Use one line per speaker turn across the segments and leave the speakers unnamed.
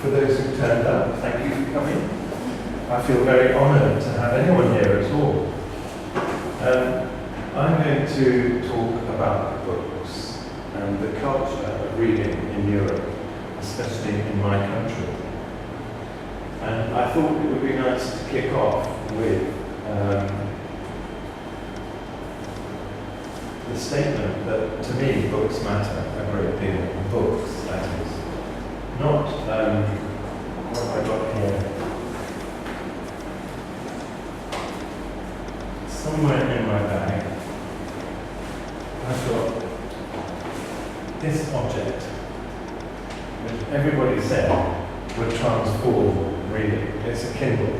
for those who turned up, thank you for coming. I feel very honoured to have anyone here at all. I'm going to talk about books and the culture of reading in Europe, especially in my country. And I thought it would be nice to kick off with the statement that to me books matter a great deal. Books, that is. Not, what have I got here? Somewhere in my bag, I've got this object, which everybody said would transform reading. It's a Kindle.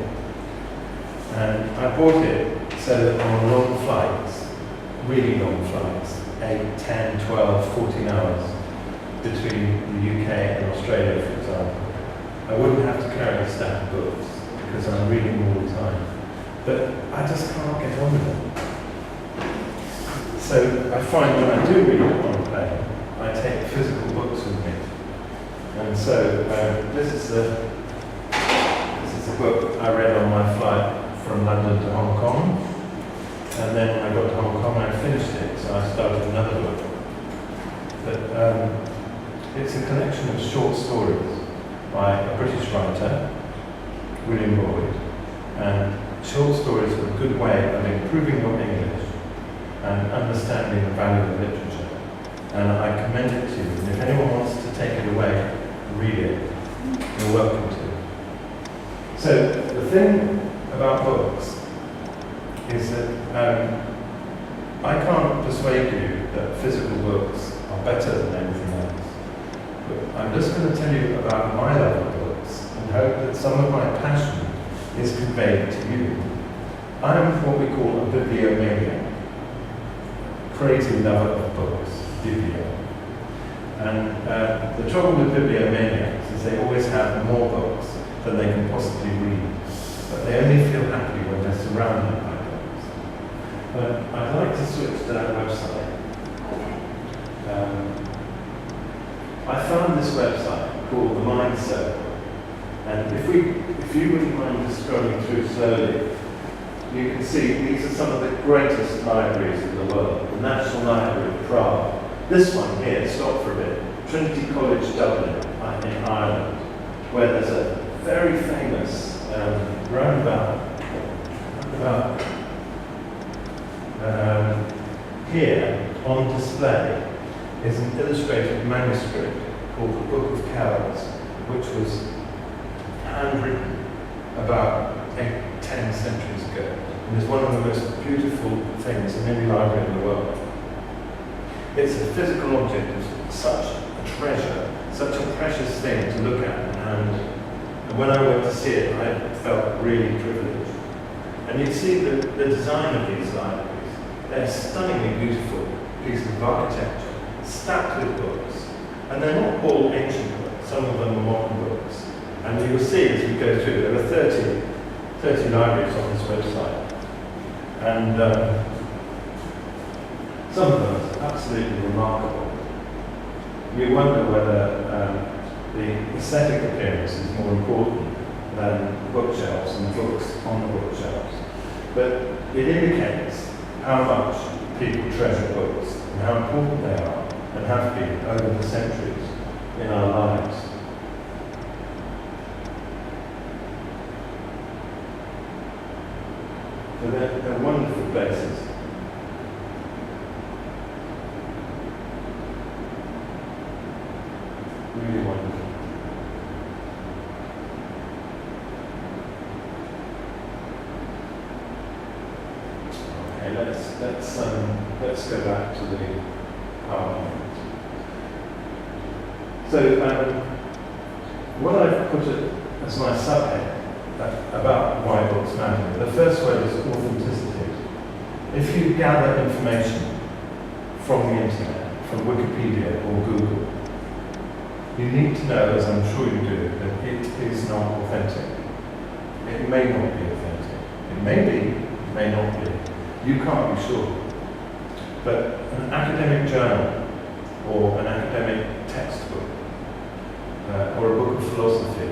And I bought it so that on long flights, really long flights, 8, 10, 12, 14 hours between the UK and Australia, for example, I wouldn't have to carry a stack of books because I'm reading all the time. But I just can't get on with it. So I find when I do read on a plane, I take physical books with me. And so this is a book I read on my flight from London to Hong Kong. And then when I got to Hong Kong, I finished it, so I started another book. But it's a collection of short stories by a British writer, William Boyd. And short stories are a good way of improving your English and understanding the value of literature. And I commend it to you. And if anyone wants to take it away, read it. You're welcome to. So the thing about books is that I can't persuade you that physical books are better than anything else. But I'm just going to tell you about my love of books and hope that some of my passion is conveyed to you. I'm what we call a bibliomaniac, crazy lover of books, biblio. And the trouble with bibliomaniacs is they always have more books than they can possibly read, but they only feel happy when they're surrounded by books. But I'd like to switch to that website. I found this website called The Mind Circle. And if you wouldn't mind just scrolling through slowly, you can see these are some of the greatest libraries in the world. The National Library of Prague. This one here, stop for a bit, Trinity College Dublin in Ireland, where there's a very famous, roundabout, here on display is an illustrated manuscript called the Book of Kells, which was handwritten about 10 centuries ago, and is one of the most beautiful things in any library in the world. It's a physical object of such a treasure, such a precious thing to look at, and when I went to see it, I felt really privileged. And you see the design of these libraries. They're stunningly beautiful pieces of architecture, stacked with books, and they're not all ancient books, some of them are modern books. And you will see as we go through, there are 30 libraries on this website. And some of them are absolutely remarkable. You wonder whether the aesthetic appearance is more important than bookshelves and books on the bookshelves. But it indicates how much people treasure books and how important they are and have been over the centuries in our lives. So they're wonderful places. Really wonderful. Okay, let's go back to the PowerPoint. So what I've put as my subhead about why books matter. The first word is authenticity. If you gather information from the internet, from Wikipedia or Google, you need to know, as I'm sure you do, that it is not authentic. It may not be authentic. It may be, it may not be. You can't be sure. But an academic journal or an academic textbook or a book of philosophy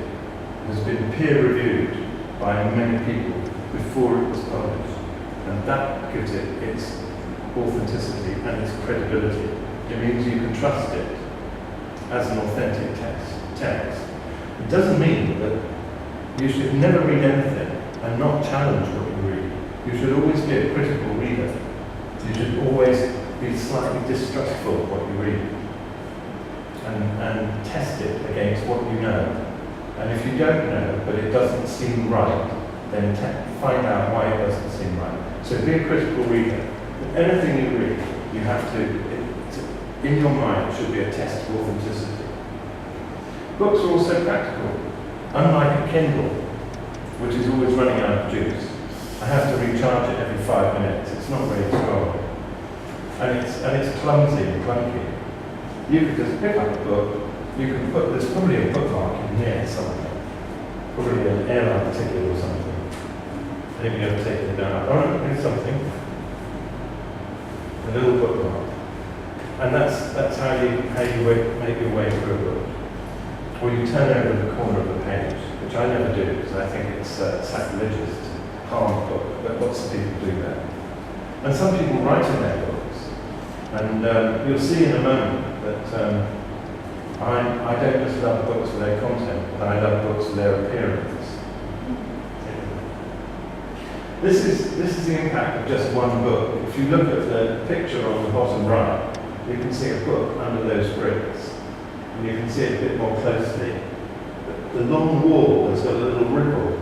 has been peer-reviewed by many people before it was published. And that gives it its authenticity and its credibility. It means you can trust it as an authentic text. It doesn't mean that you should never read anything and not challenge what you read. You should always be a critical reader. You should always be slightly distrustful of what you read and test it against what you know. And if you don't know, but it doesn't seem right, then find out why it doesn't seem right. So be a critical reader. Anything you read, you have to, in your mind, it should be a test of authenticity. Books are also practical. Unlike a Kindle, which is always running out of juice, I have to recharge it every 5 minutes. It's not very strong. And it's clumsy and clunky. You could just pick up a book, you can put, there's probably a bookmark in here somewhere. Probably an airline ticket or something. I think you have to take it down. Oh, here's something. A little bookmark. And that's how you make your way through a book. Or you turn over the corner of the page, which I never do because I think it's sacrilegious to harm a book, but lots of people do that. And some people write in their books. And you'll see in a moment that I don't just love books for their content, but I love books for their appearance. This is the impact of just one book. If you look at the picture on the bottom right, you can see a book under those bricks. And you can see it a bit more closely. The long wall has got a little ripple.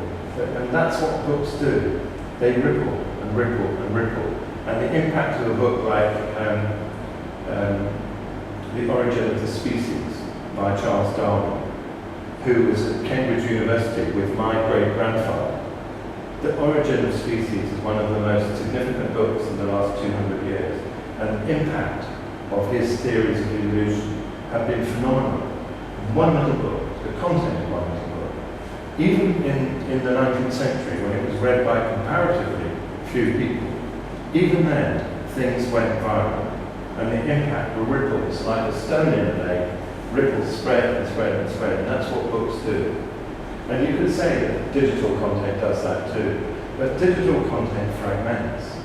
And that's what books do. They ripple and ripple and ripple. And the impact of a book like The Origin of the Species by Charles Darwin, who was at Cambridge University with my great-grandfather. The Origin of Species is one of the most significant books in the last 200 years. And the impact of his theories of evolution have been phenomenal. One little book, the content of one little book. Even in the 19th century, when it was read by comparatively few people, even then, things went viral. And the impact, the ripples, like a stone in a lake, ripples spread and spread and spread, and that's what books do. And you could say that digital content does that too, but digital content fragments.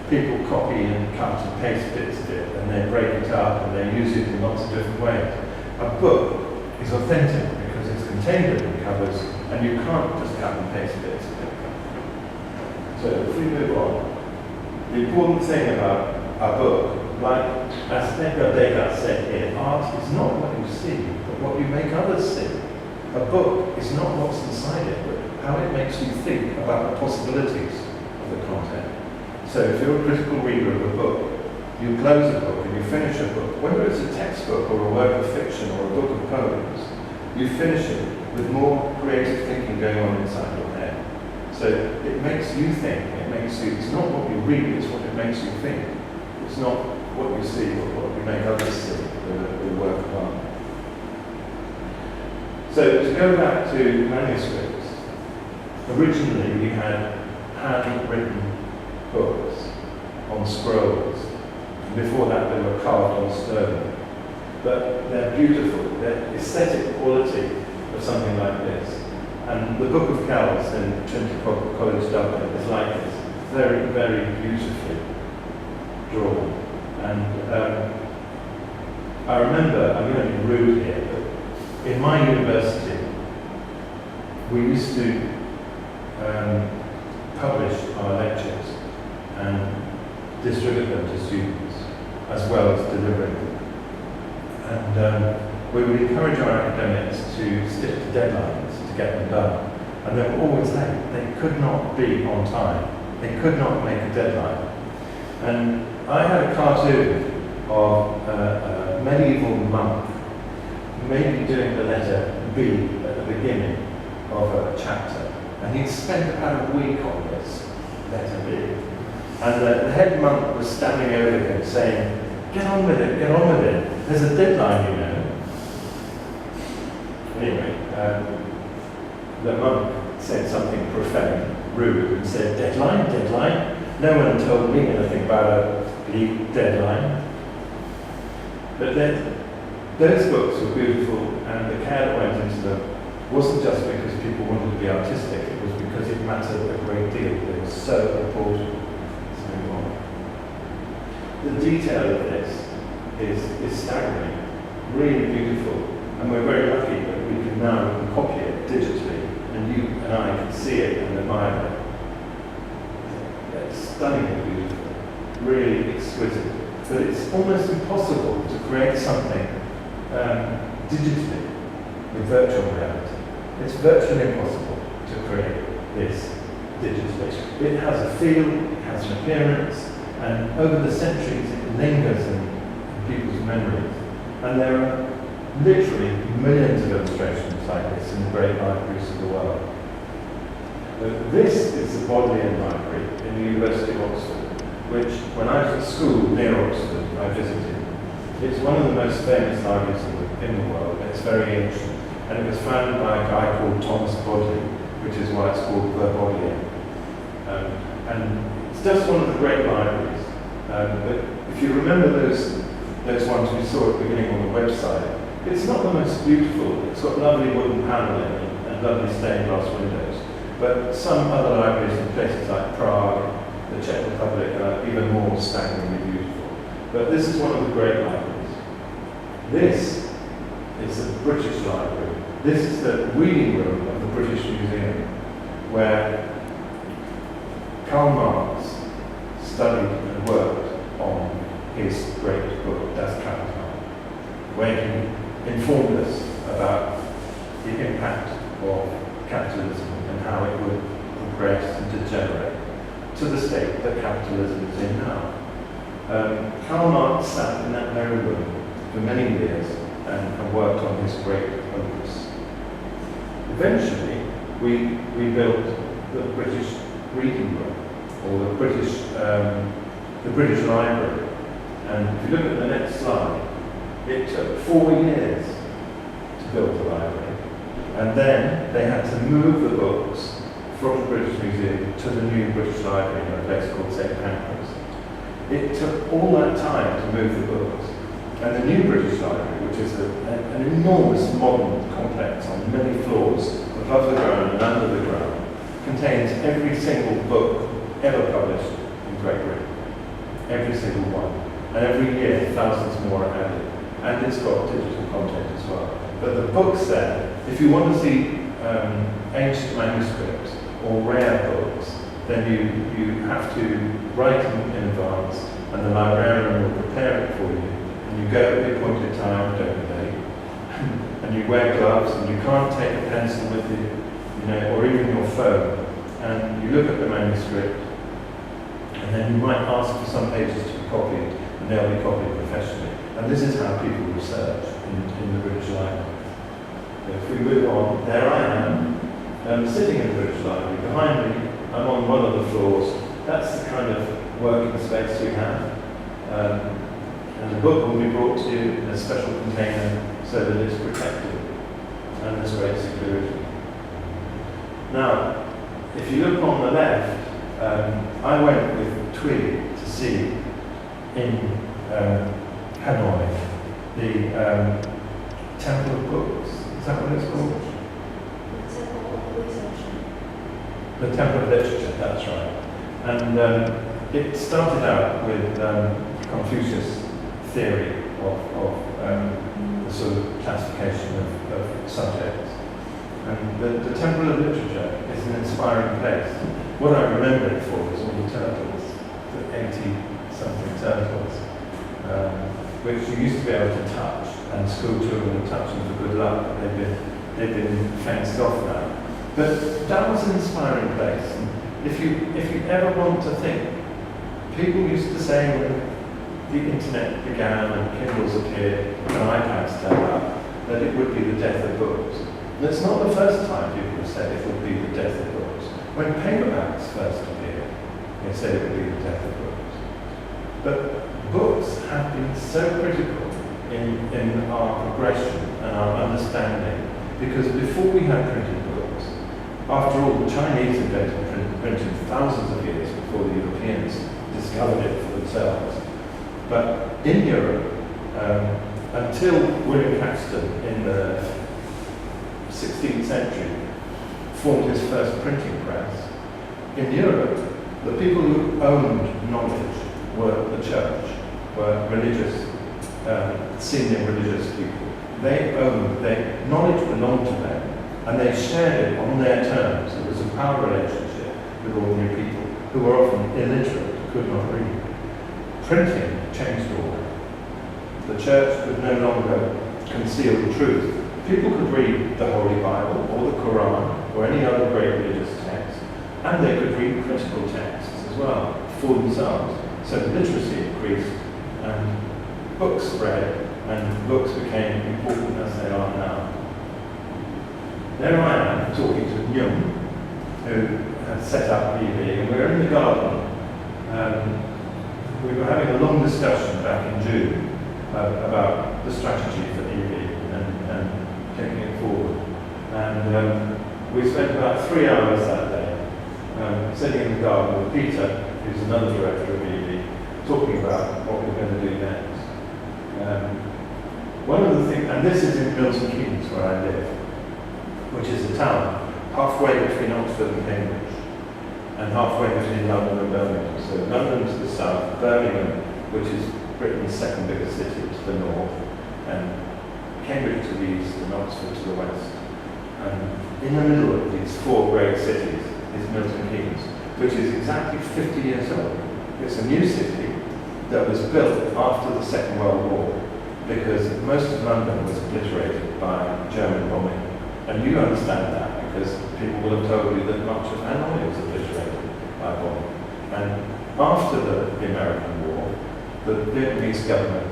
People copy and cut and paste bits of it, and they break it up, and they use it in lots of different ways. A book is authentic because it's contained within covers, and you can't just cut and paste bits of it. So if we move on, the important thing about a book, like as Degas said here, art is not what you see, but what you make others see. A book is not what's inside it, but how it makes you think about the possibilities of the content. So if you're a critical reader of a book, you close a book and you finish a book, whether it's a textbook or a work of fiction or a book of poems, you finish it with more creative thinking going on inside your head. So it makes you think, it's not what you read, it's what it makes you think. It's not what you see, but what you make others see with a work of art. So to go back to manuscripts, originally we had handwritten books on scrolls. Before that they were carved on stone. But they're beautiful, they're aesthetic quality of something like this. And the Book of Kells in Trinity College Dublin is like this, very, very beautifully drawn. And I remember, I'm going to be rude here, but in my university, we used to publish our lectures and distribute them to students, as well as delivering them. And we would encourage our academics to stick to deadlines to get them done. And they were always late. They could not be on time. They could not make a deadline. And I had a cartoon of a medieval monk, maybe doing the letter B at the beginning of a chapter. And he'd spent about a week on this letter B. And the head monk was standing over him saying, "Get on with it, get on with it. There's a deadline, you know." Anyway, the monk said something profane, rude, and said, "Deadline, deadline. No one told me anything about a bleak deadline." But then those books were beautiful, and the care that went into them wasn't just because people wanted to be artistic, it was because it mattered a great deal. They were so important. Let's move on. The detail of this is staggering, really beautiful, and we're very lucky that we can now copy it digitally, and you and I can see it and admire it. It's stunningly beautiful, really exquisite, but it's almost impossible to create something digitally with virtual reality. It's virtually impossible to create this digitally. It has a feel, it has an appearance, and over the centuries it lingers in people's memories. And there are literally millions of illustrations like this in the great libraries of the world. This is the Bodleian Library in the University of Oxford, which, when I was at school near Oxford, I visited. It's one of the most famous libraries in the world. It's very ancient, and it was founded by a guy called Thomas Bodley, which is why it's called the Bodleian. And it's just one of the great libraries. But if you remember those ones we saw at the beginning on the website, it's not the most beautiful. It's got lovely wooden paneling and lovely stained glass windows. But some other libraries in places like Prague, the Czech Republic, are even more staggeringly beautiful. But this is one of the great libraries. This is the British Library. This is the reading room of the British Museum, where Karl Marx studied and worked on his great book, Das Kapital, where he informed us about the impact of capitalism and how it would progress and degenerate to the state that capitalism is in now. Karl Marx sat in that very room for many years and worked on his great opus. Eventually, we built the British Reading Room, or the British Library. And if you look at the next slide, it took 4 years to build the library. And then they had to move the books from the British Museum to the new British Library in a place called St. Pancras. It took all that time to move the books. And the new British Library, which is an enormous modern complex on many floors, above the ground and under the ground, contains every single book ever published in Great Britain. Every single one. And every year, thousands more are added. And it's got digital content as well. But the books there, if you want to see ancient manuscripts or rare books, then you have to write them in advance, and the librarian will prepare it for you. And you go at the appointed time, don't they? And you wear gloves, and you can't take a pencil with you, or even your phone. And you look at the manuscript, and then you might ask for some pages to be copied, and they'll be copied professionally. And this is how people research in the British Library. So if we move on, there I am, sitting in the British Library. Behind me, I'm on one of the floors. That's the kind of working space we have. And the book will be brought to you in a special container so that it's protected. And there's great security. Now, if you look on the left, I went with Twig to see in Hanoi the Temple of Books. Is that what it's called? The Temple of Literature, that's right. And it started out with Confucius' theory of the sort of classification of subjects. And the Temple of Literature is an inspiring place. What I remember it for is all the turtles, the 80-something turtles, which you used to be able to touch, and school children would touch them for good luck, but they've been fenced off now. But that was an inspiring place. And if you ever want to think, people used to say when the internet began and Kindles appeared and iPads turned up, that it would be the death of books. And it's not the first time people have said it would be the death of books. When paperbacks first appeared, they said it would be the death of books. But books have been so critical in our progression and our understanding, because before we had printed books, after all, the Chinese invented printing thousands of years before the Europeans discovered it for themselves. But in Europe, until William Caxton in the 16th century formed his first printing press, in Europe, the people who owned knowledge were the church, were religious, senior religious people. Knowledge belonged to them, and they shared it on their terms. It was a power relationship with ordinary people who were often illiterate, could not read. Printing changed all that. The church could no longer conceal the truth. People could read the Holy Bible or the Quran or any other great religious text, and they could read critical texts as well for themselves. So literacy increased, and books spread, and books became important as they are now. There I am talking to Jung, who had set up EV, and we were in the garden. We were having a long discussion back in June about the strategy for EV and taking it forward. And we spent about 3 hours that day sitting in the garden with Peter, who's another director of EV, talking about what we're going to do next. One of the things, and this is in Milton Keynes where I live, which is a town halfway between Oxford and Cambridge, and halfway between London and Birmingham. So London to the south, Birmingham, which is Britain's second biggest city, to the north, and Cambridge to the east and Oxford to the west. And in the middle of these 4 great cities is Milton Keynes, which is exactly 50 years old. It's a new city that was built after the Second World War, because most of London was obliterated by German bombing. And you understand that because people will have told you that much of Hanoi was obliterated by bombing. And after the American War, the Vietnamese government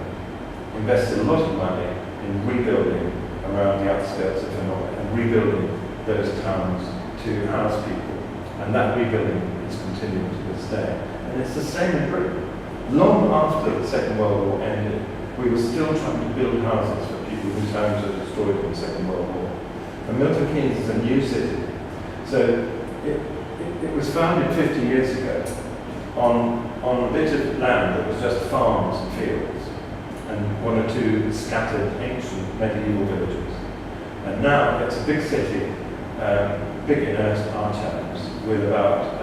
invested a lot of money in rebuilding around the outskirts of Hanoi and rebuilding those towns to house people. And that rebuilding is continuing to this day. And it's the same in Britain. Long after the Second World War ended, we were still trying to build houses for people whose homes were destroyed in the Second World War. And Milton Keynes is a new city. So it was founded 50 years ago on a bit of land that was just farms and fields, and 1 or 2 scattered ancient medieval villages. And now it's a big city, big in our terms, with about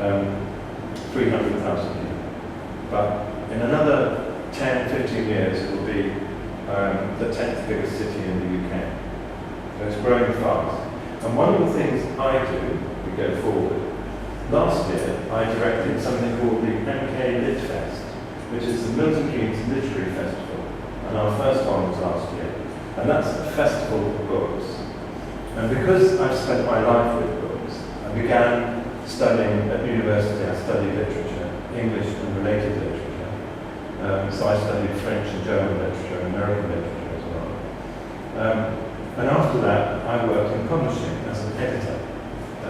300,000 people. But in another 10, 15 years, it will be the 10th biggest city in the UK. So it's growing fast. And one of the things I do, we go forward, last year I directed something called the MK Lit Fest, which is the Milton Keynes Literary Festival. And our first one was last year. And that's a festival of books. And because I've spent my life with books, I began studying at university. I studied literature, English and related literature. So I studied French and German literature, and American literature as well. And after that, I worked in publishing as an editor, a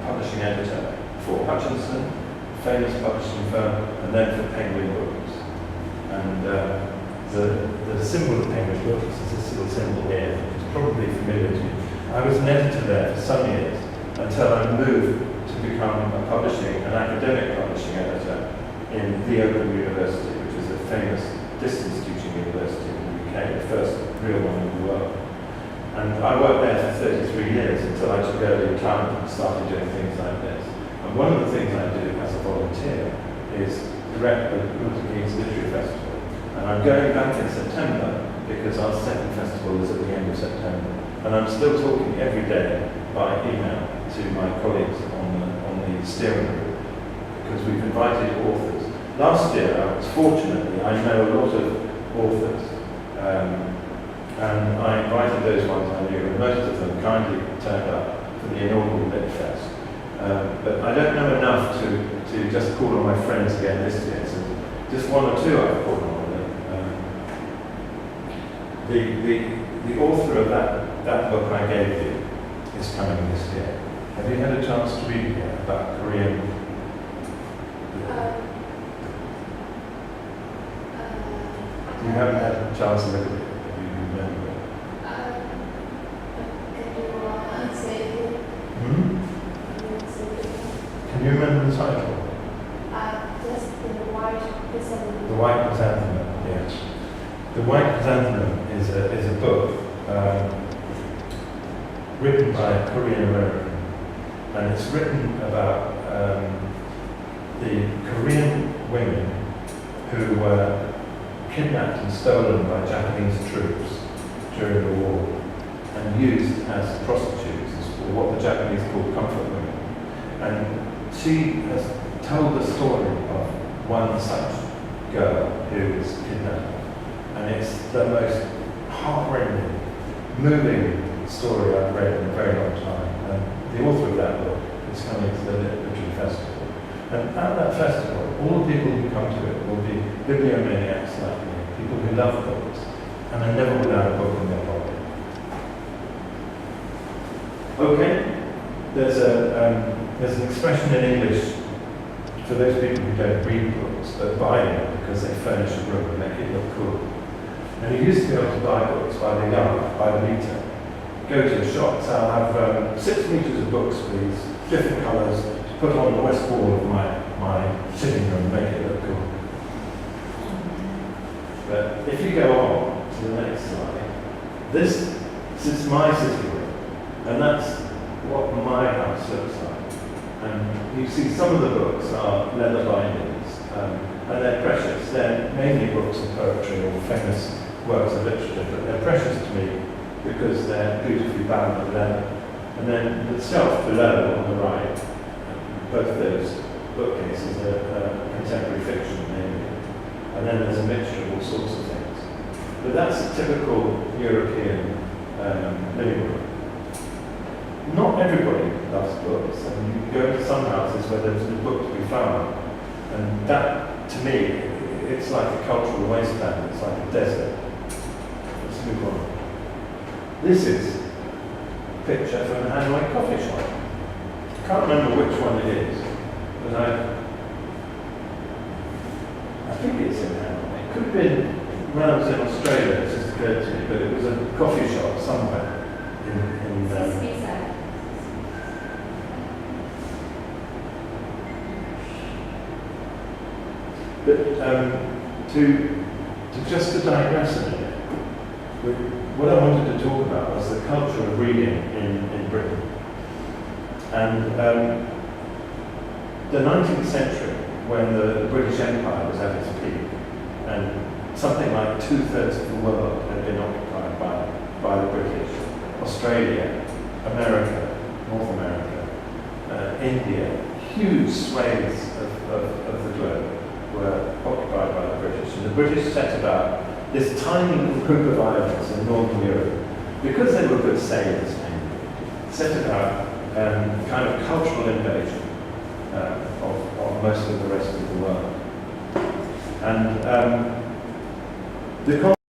publishing editor for Hutchinson, a famous publishing firm, and then for Penguin Books. And the symbol of Penguin Books is this little symbol here. It's probably familiar to you. I was an editor there for some years until I moved to become a publishing, an academic publishing editor in the Open University, which is a famous distance teaching university in the UK, the first real one in the world. And I worked there for 33 years until I took early retirement and started doing things like this. And one of the things I do as a volunteer is direct the Milton Keynes Literary Festival. And I'm going back in September because our second festival is at the end of September. And I'm still talking every day by email to my colleagues on the steering group, because we've invited authors. Last year, fortunately, I know a lot of authors, and I invited those ones I knew, and most of them kindly turned up for the inaugural Lit Fest. But I don't know enough to just call on my friends again this year, so just 1 or 2 I've called on. The author of that book I gave you is coming this year. Have you had a chance to read it about Korean? You haven't had a chance to look at it. Have you remember it? Can you remember the title?
Just the White Chrysanthemum.
The White Chrysanthemum, yes. The White Chrysanthemum is is a book written by a Korean American, and it's written about the Korean women who were kidnapped and stolen by Japanese troops during the war and used as prostitutes, or what the Japanese called comfort women. And she has told the story of one such girl who was kidnapped. And it's the most heartrending, moving story I've read in a very long time. And the author of that book is coming to the Literary Festival. And at that festival, all the people who come to it will be bibliomaniacs like me, people who love books, and are never without a book in their pocket. Okay, there's an expression in English for those people who don't read books, but buy them because they furnish a room and make it look cool. And you used to be able to buy books by the yard, by the meter. Go to a shop, so I'll have 6 meters of books, please, different colours, to put on the west wall of my sitting room and make it look cool. But if you go on to the next slide, this is my sitting room, and that's what my house looks like. And you see some of the books are leather bindings, and they're precious. They're mainly books of poetry or famous works of literature, but they're precious to me because they're beautifully bound with leather. And then the shelf below on the right, both those bookcases are contemporary fiction mainly. And then there's a mixture of all sorts of things. But that's a typical European living room. Not everybody loves books, and you can go to some houses where there's a book to be found. And that, to me, it's like a cultural wasteland, it's like a desert. Let's move on. This is a picture from a Hanoi coffee shop. I can't remember which one it is, but I think it's in Hanoi. It could have been when I was in Australia, it just occurred to me, but it was a coffee shop somewhere in But just to digress a minute, what I wanted to talk about was the culture of reading in Britain. And the 19th century, when the British Empire was at its peak, and something like 2/3 of the world had been occupied by the British, Australia, America, North America, India, huge swathes of the globe were occupied by the British. And the British set about this tiny little group of islands in Northern Europe, because they were good sailors, set about kind of cultural invasion of most of the rest of the world. And the